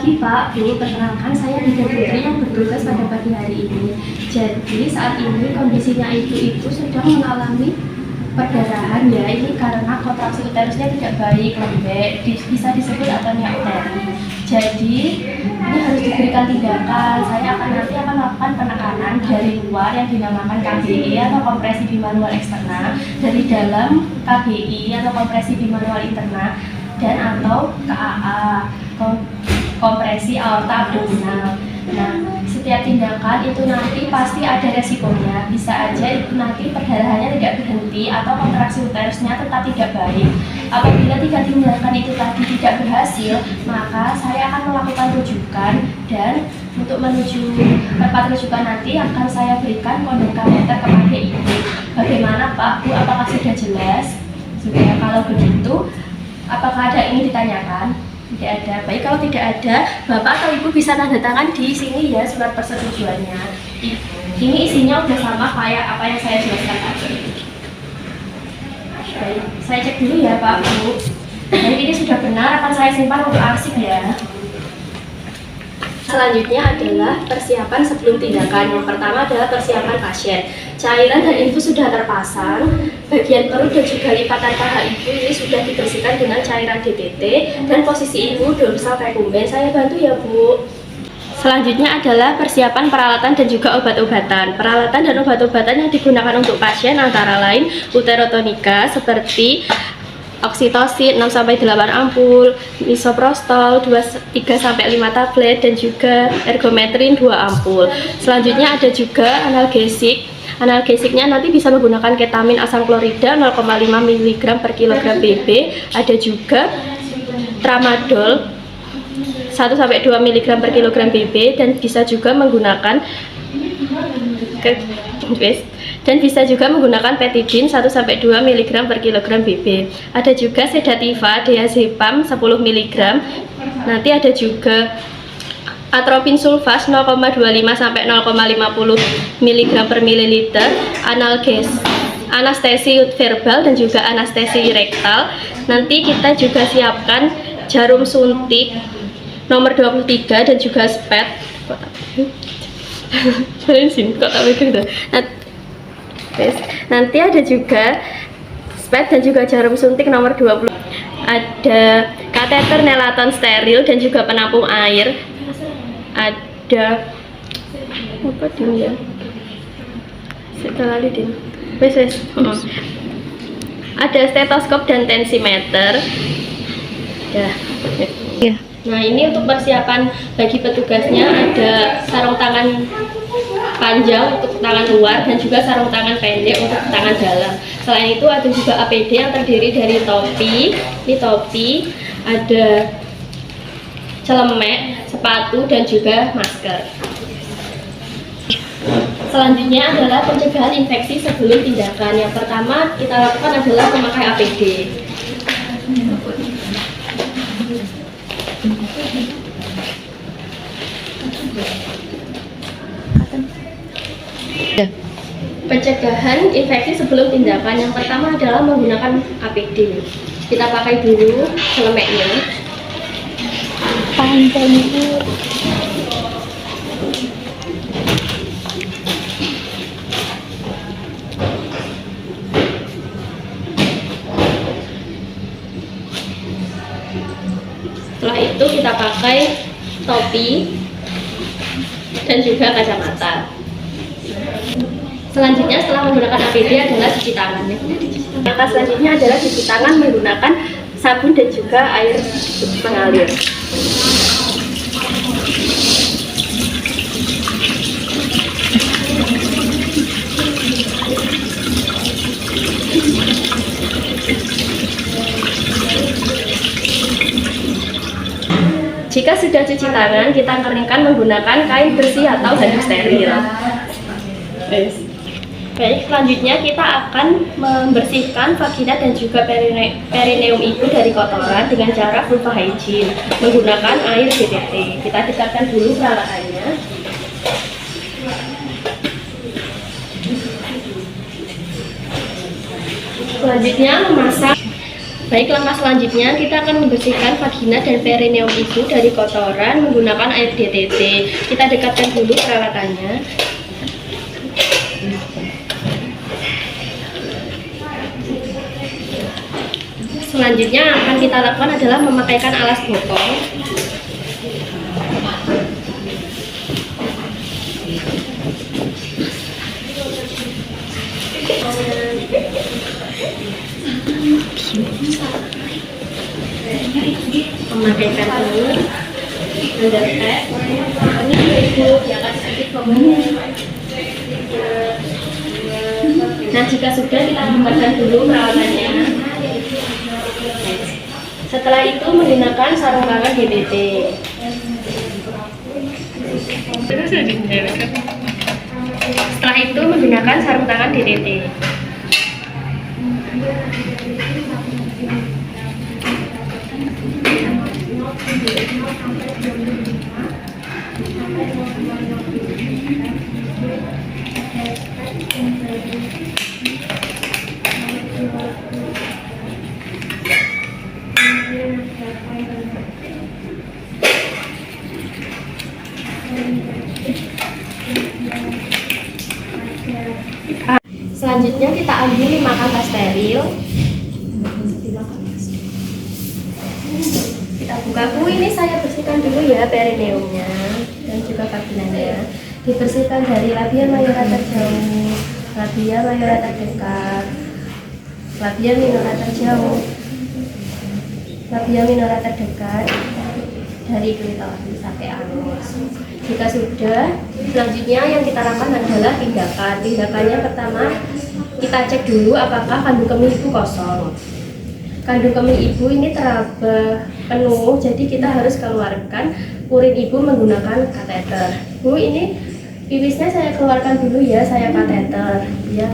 pagi Pak, Bu, perkenalkan saya Dida Putri yang bertugas pada pagi hari ini. Jadi saat ini kondisinya itu sedang mengalami perdarahan ya, ini karena kontraksi uterusnya tidak baik, lembek, bisa disebut atonía uteri. Jadi ini harus diberikan tindakan. Saya nanti akan melakukan penekanan dari luar yang dinamakan KBI atau kompresi bimanual eksterna, dari dalam KBI atau kompresi bimanual interna, dan atau KAA, kompresi aorta abdominal. Nah, setiap tindakan itu nanti pasti ada resikonya. Bisa aja itu nanti perdarahannya tidak berhenti atau kontraksi uterusnya tetap tidak baik. Apabila 3 tindakan itu tadi tidak berhasil, maka saya akan melakukan rujukan, dan untuk menuju tempat rujukan nanti akan saya berikan kondom kateter kepada ibu. Bagaimana Pak, Bu, apakah sudah jelas? Sudah. Kalau begitu, apakah ada yang ingin ditanyakan? Tidak ada. Baik, kalau tidak ada, Bapak atau Ibu bisa tanda tangan di sini ya, surat persetujuannya. Ini isinya udah sama kayak apa yang saya jelaskan tadi. Baik, saya cek dulu ya Pak, Bu. Baik, ini sudah benar, akan saya simpan untuk arsip ya. Selanjutnya adalah persiapan sebelum tindakan. Yang pertama adalah persiapan pasien. Cairan dan infus sudah terpasang. Bagian perut dan juga lipatan paha ibu ini sudah dibersihkan dengan cairan DPT, dan posisi ibu dorsal recumbens. Saya bantu ya Bu. Selanjutnya adalah persiapan peralatan dan juga obat-obatan. Peralatan dan obat-obatan yang digunakan untuk pasien antara lain uterotonika seperti oksitosin 6-8 ampul, misoprostol 3-5 tablet, dan juga ergometrin 2 ampul. Selanjutnya ada juga analgesik. Analgesiknya nanti bisa menggunakan ketamin asam klorida 0,5 mg per kilogram BB. Ada juga tramadol 1-2 mg per kilogram BB, dan bisa juga menggunakan petidin 1-2 mg per kilogram BB. Ada juga sedativa diazepam 10 mg. Nanti ada juga atropin sulfas 0,25-0,50 mg per mililiter, anestesi verbal dan juga anestesi rektal. Nanti kita juga siapkan jarum suntik nomor 23 dan juga spet. Nanti ada juga spet dan juga jarum suntik nomor 20. Ada kateter nelaton steril dan juga penampung air. Ada apa dia? Setelah lidin. Ada stetoskop dan tensimeter. Ya. Nah, ini untuk persiapan bagi petugasnya, ada sarung tangan panjang untuk tangan luar dan juga sarung tangan pendek untuk tangan dalam. Selain itu ada juga APD yang terdiri dari topi, ini topi, ada celemek, sepatu, dan juga masker. Selanjutnya adalah pencegahan infeksi sebelum tindakan. Yang pertama kita lakukan adalah memakai APD. Pencegahan infeksi sebelum tindakan, yang pertama adalah menggunakan APD. Kita pakai dulu celemeknya. Panjang itu. Setelah itu kita pakai topi dan juga kacamata. Selanjutnya setelah menggunakan APD adalah cuci tangan. Langkah selanjutnya adalah cuci tangan menggunakan sabun dan juga air mengalir. Jika sudah cuci tangan, kita keringkan menggunakan kain bersih atau handuk steril. Baik, selanjutnya kita akan membersihkan vagina dan juga perineum ibu dari kotoran dengan cara vulva hygiene menggunakan air DPT. Kita dekatkan dulu peralatannya. Selanjutnya memasak Baik, langkah selanjutnya kita akan membersihkan vagina dan perineum ibu dari kotoran menggunakan air DTT. Kita dekatkan dulu peralatannya. Selanjutnya akan kita lakukan adalah memakaikan alas botol. Memakaikan ini mendetek ini ibu yang akan sedikit ngomongnya. Nah, jika sudah kita bubarkan dulu peralatannya. Setelah itu menggunakan sarung tangan DTT. Setelah itu menggunakan sarung tangan DTT. Selanjutnya kita ambil 5 kapas steril. Kita buka. Ini saya bersihkan dulu ya perineumnya dan juga vaginanya. Dibersihkan dari labia mayora terjauh, labia mayora terdekat, labia minora terjauh, labia minora terdekat, dari klitoris sampai anus. Jika sudah, selanjutnya yang kita lakukan adalah tindakan. Tindakannya pertama, kita cek dulu apakah kandung kemih ibu kosong. Kandung kemih ibu ini teraba penuh, jadi kita harus keluarkan urin ibu menggunakan kateter. Bu, ini pipisnya saya keluarkan dulu ya, saya kateter. Ya.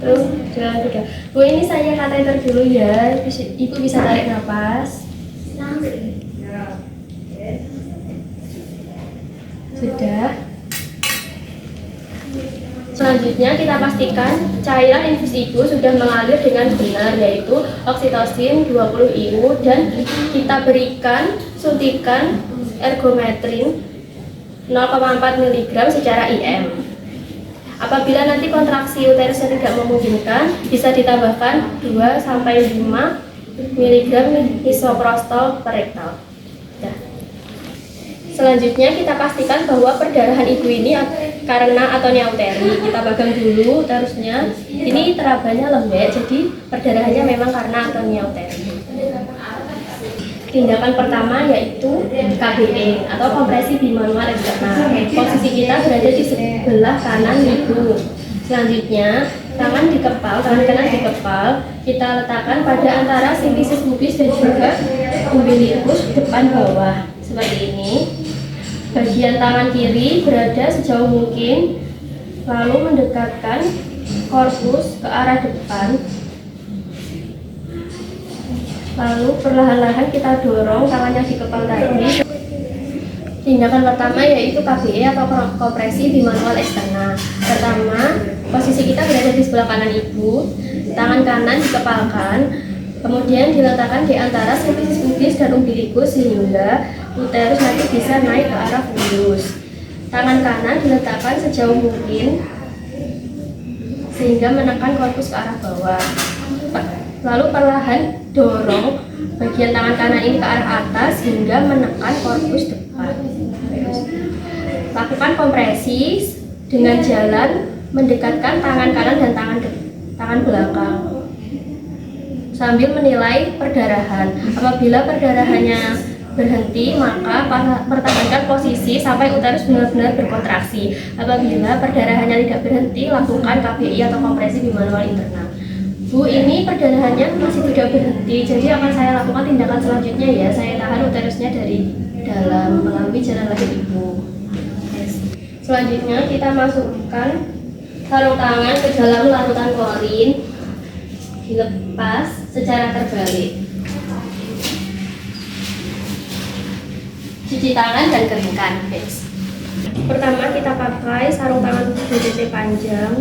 Terus sudah. Bu, ini saya kateter dulu ya. Ibu bisa tarik nafas. Sudah. Selanjutnya kita pastikan cairan infus ibu sudah mengalir dengan benar, yaitu oksitosin 20 IU, dan kita berikan suntikan ergometrin 0,4 mg secara IM. Apabila nanti kontraksi uterusnya tidak memungkinkan, bisa ditambahkan 2-5 mg misoprostol per rektal. Selanjutnya kita pastikan bahwa perdarahan ibu ini karena atonia uteri. Kita pegang dulu uterusnya. Ini terabanya lembek, jadi perdarahannya memang karena atonia uteri. Tindakan pertama yaitu KBE atau kompresi bimanual eksternal. Posisi kita berada di sebelah kanan ibu. Selanjutnya tangan kanan dikepal, kita letakkan pada antara simfisis pubis dan juga umbilikus depan bawah seperti ini. Bagian tangan kiri berada sejauh mungkin, lalu mendekatkan korpus ke arah depan. Lalu perlahan-lahan kita dorong tangannya dikepal tadi. Tindakan pertama yaitu KBE atau kompresi bimanual eksternal. Pertama, posisi kita berada di sebelah kanan ibu, tangan kanan dikepalkan, kemudian diletakkan di antara simfisis pubis dan umbilikus sehingga uterus nanti bisa naik ke arah fundus. Tangan kanan diletakkan sejauh mungkin sehingga menekan korpus ke arah bawah. Lalu perlahan dorong bagian tangan kanan ini ke arah atas hingga menekan korpus depan. Lakukan kompresi dengan jalan mendekatkan tangan kanan dan tangan belakang sambil menilai perdarahan. Apabila perdarahannya berhenti, maka pertahankan posisi sampai uterus benar-benar berkontraksi. Apabila perdarahannya tidak berhenti, lakukan KBI atau kompresi bimanual internal. Bu, ini perdarahannya masih tidak berhenti, jadi akan saya lakukan tindakan selanjutnya ya. Saya tahan uterusnya dari dalam melalui jalan lahir ibu. Selanjutnya kita masukkan sarung tangan ke dalam larutan klorin, dilepas secara terbalik. Cuci tangan dan keringkan. Pertama kita pakai sarung tangan DTT panjang.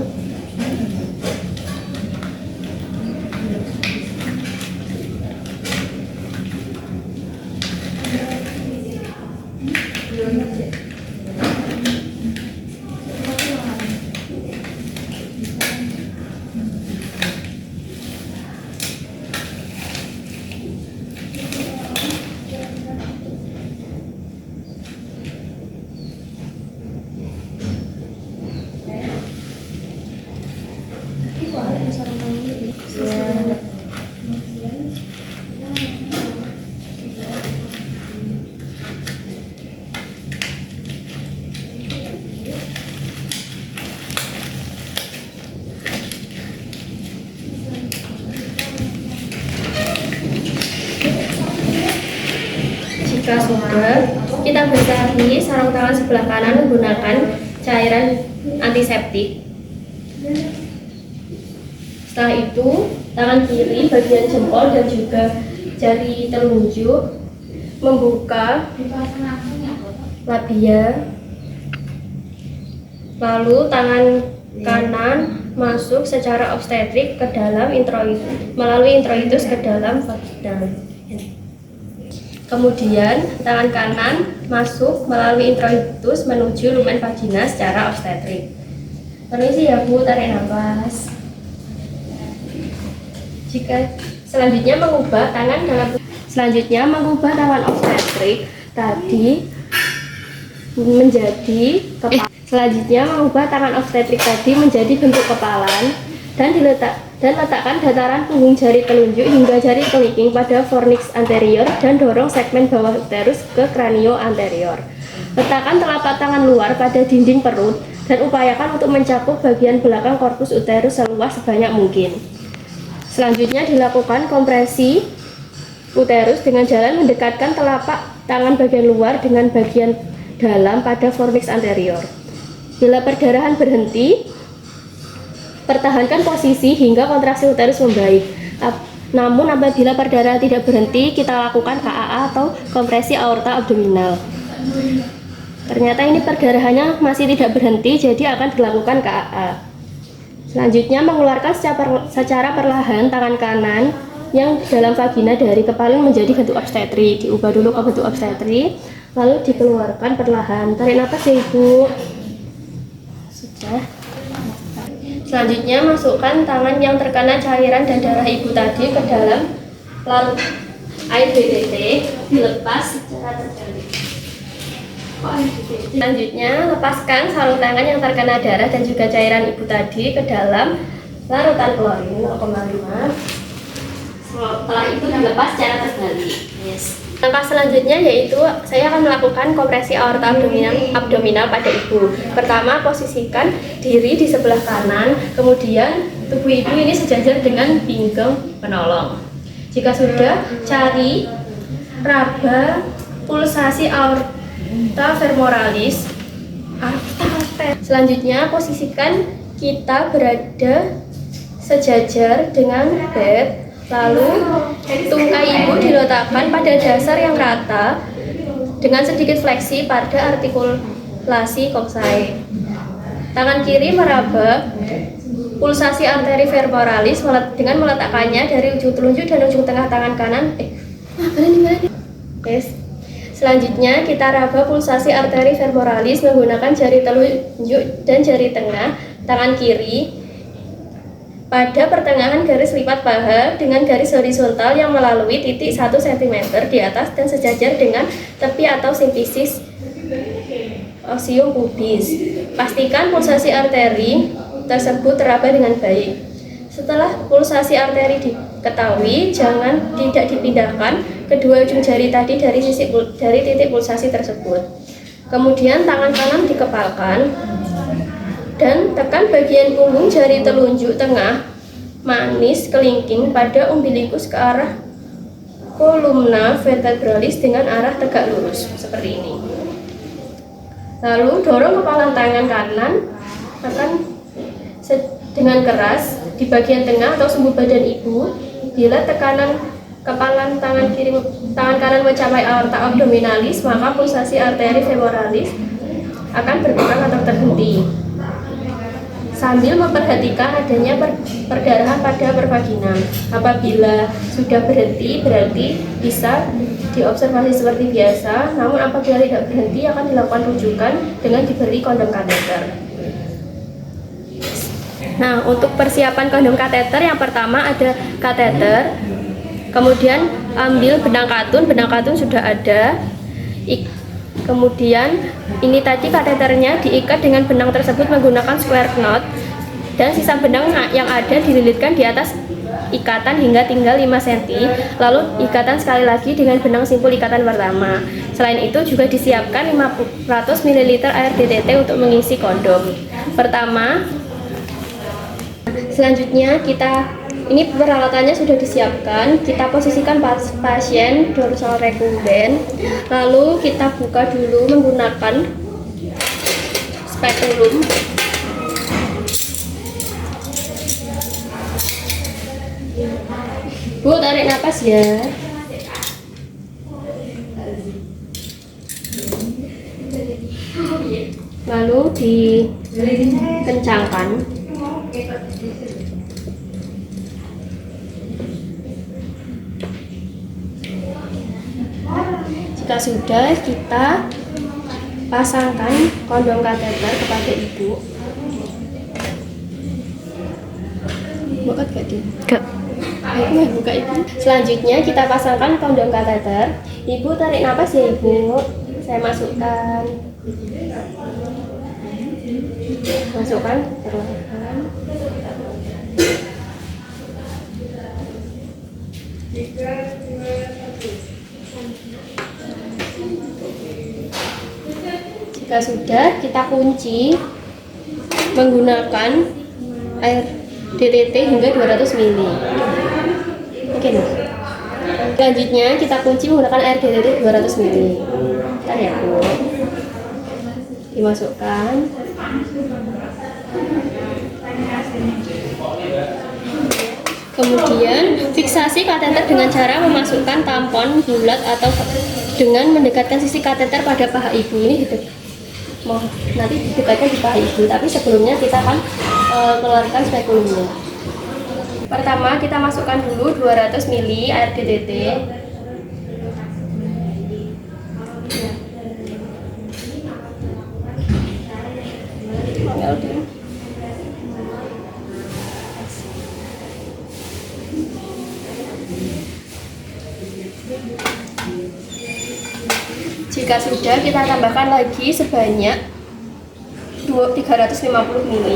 Jika sudah, kita basahi sarung tangan sebelah kanan menggunakan cairan antiseptik. Setelah itu, tangan kiri bagian jempol dan juga jari telunjuk membuka labia. Lalu tangan kanan masuk secara obstetrik ke dalam introitus, melalui introitus ke dalam vagina. Kemudian tangan kanan masuk melalui introitus menuju lumen vagina secara obstetrik. Permisi ya Bu, tarik nafas. Jika selanjutnya mengubah tangan obstetrik tadi menjadi kepala. Selanjutnya mengubah tangan obstetrik tadi menjadi bentuk kepalan dan letakkan dataran punggung jari telunjuk hingga jari kelingking pada fornix anterior dan dorong segmen bawah uterus ke kranio anterior. Letakkan telapak tangan luar pada dinding perut dan upayakan untuk mencakup bagian belakang korpus uterus seluas sebanyak mungkin. Selanjutnya dilakukan kompresi uterus dengan jalan mendekatkan telapak tangan bagian luar dengan bagian dalam pada fornix anterior. Bila perdarahan berhenti, pertahankan posisi hingga kontraksi uterus membaik. Namun apabila perdarahan tidak berhenti, kita lakukan KAA atau kompresi aorta abdominal. Ternyata ini perdarahannya masih tidak berhenti, jadi akan dilakukan KAA. Selanjutnya mengeluarkan secara perlahan tangan kanan yang dalam vagina dari kepalung menjadi bentuk obstetrik. Diubah dulu ke bentuk obstetrik, lalu dikeluarkan perlahan. Tarik nafas ya Ibu. Sudah. Selanjutnya masukkan tangan yang terkena cairan dan darah Ibu tadi ke dalam lalu air BTT, dilepas secara terbalik. Selanjutnya, lepaskan sarung tangan yang terkena darah dan juga cairan Ibu tadi ke dalam larutan klorin 0,5. Setelah itu dilepas secara terbalik. Langkah selanjutnya yaitu saya akan melakukan kompresi aorta abdominal pada Ibu. Pertama, posisikan diri di sebelah kanan, kemudian tubuh Ibu ini sejajar dengan pinggang penolong. Jika sudah, cari raba pulsasi aorta femoralis. Selanjutnya posisikan kita berada sejajar dengan bed, lalu tungkai Ibu diletakkan pada dasar yang rata dengan sedikit fleksi pada artikulasi koksai. Tangan kiri meraba pulsasi arteri femoralis dengan meletakkannya dari ujung telunjuk dan ujung tengah tangan kanan. Selanjutnya kita raba pulsasi arteri femoralis menggunakan jari telunjuk dan jari tengah tangan kiri pada pertengahan garis lipat paha dengan garis horizontal yang melalui titik 1 cm di atas dan sejajar dengan tepi atau simfisis osium pubis. Pastikan pulsasi arteri tersebut teraba dengan baik. Setelah pulsasi arteri diketahui, tidak dipindahkan kedua ujung jari tadi dari titik pulsasi tersebut. Kemudian tangan kanan dikepalkan dan tekan bagian punggung jari telunjuk tengah manis kelingking pada umbilikus ke arah kolumna vertebralis dengan arah tegak lurus seperti ini. Lalu dorong kepalan tangan kanan dengan keras di bagian tengah atau sumbu badan Ibu. Bila tekanan kepalan tangan kanan mencapai aorta abdominalis, maka pulsasi arteri femoralis akan berkurang atau terhenti. Sambil memperhatikan adanya perdarahan pada pervaginam. Apabila sudah berhenti, berarti bisa diobservasi seperti biasa. Namun apabila tidak berhenti, akan dilakukan rujukan dengan diberi kondom kateter. Nah, untuk persiapan kondom kateter, yang pertama ada kateter, kemudian ambil benang katun sudah ada. Kemudian ini tadi kateternya diikat dengan benang tersebut menggunakan square knot dan sisa benang yang ada dililitkan di atas ikatan hingga tinggal 5 cm, lalu ikatan sekali lagi dengan benang simpul ikatan pertama. Selain itu juga disiapkan 500 ml air DTT untuk mengisi kondom. Selanjutnya kita Ini peralatannya sudah disiapkan. Kita posisikan pasien dorsal recumbent, lalu kita buka dulu menggunakan spekulum. Bu, tarik napas ya. Lalu dikencangkan. Jika sudah, kita pasangkan kondom kateter kepada ibu. Buka gak dia? Gak. Ayo buka ibu. Selanjutnya kita pasangkan kondom kateter. Ibu tarik napas ya ibu. Saya masukkan. Masukkan perlahan. Jika sudah, kita kunci menggunakan air DTT hingga 200 ml. Oke nih. Selanjutnya kita kunci menggunakan air DTT 200 ml. Bentar ya Bu. Dimasukkan. Kemudian fiksasi kateter dengan cara memasukkan tampon bulat atau dengan mendekatkan sisi kateter pada paha ibu. Ini nanti didekatkan di paha ibu, tapi sebelumnya kita akan keluarkan spekulumnya. Pertama kita masukkan dulu 200 ml air DTT. Jika sudah, kita tambahkan lagi sebanyak 350 ml.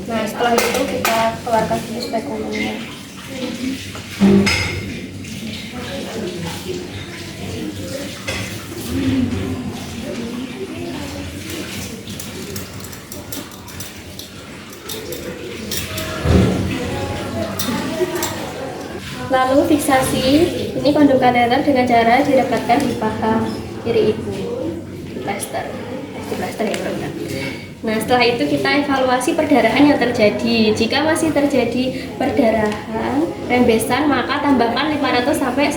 Nah, setelah itu kita keluarkan dulu spekulumnya. Lalu fiksasi ini kondom kateter dengan cara direkatkan di paha kiri ibu, di plester ya program. Nah, setelah itu kita evaluasi perdarahan yang terjadi. Jika masih terjadi perdarahan rembesan, maka tambahkan 50 sampai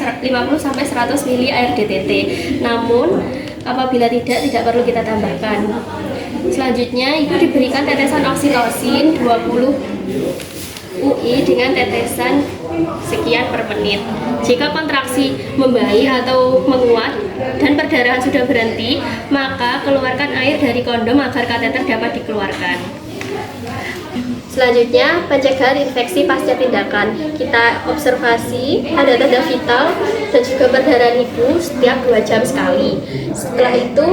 100 ml air DTT. Namun apabila tidak perlu kita tambahkan. Selanjutnya ibu diberikan tetesan oksitosin 20 UI dengan tetesan sekian per menit. Jika kontraksi membaik atau menguat dan perdarahan sudah berhenti, maka keluarkan air dari kondom agar kateter dapat dikeluarkan. Selanjutnya, pencegahan infeksi pasca tindakan. Kita observasi tanda-tanda vital dan juga perdarahan ibu setiap 2 jam sekali. Setelah itu,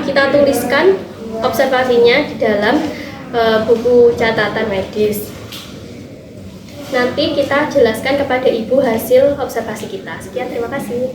kita tuliskan observasinya di dalam buku catatan medis. Nanti kita jelaskan kepada ibu hasil observasi kita. Sekian, terima kasih.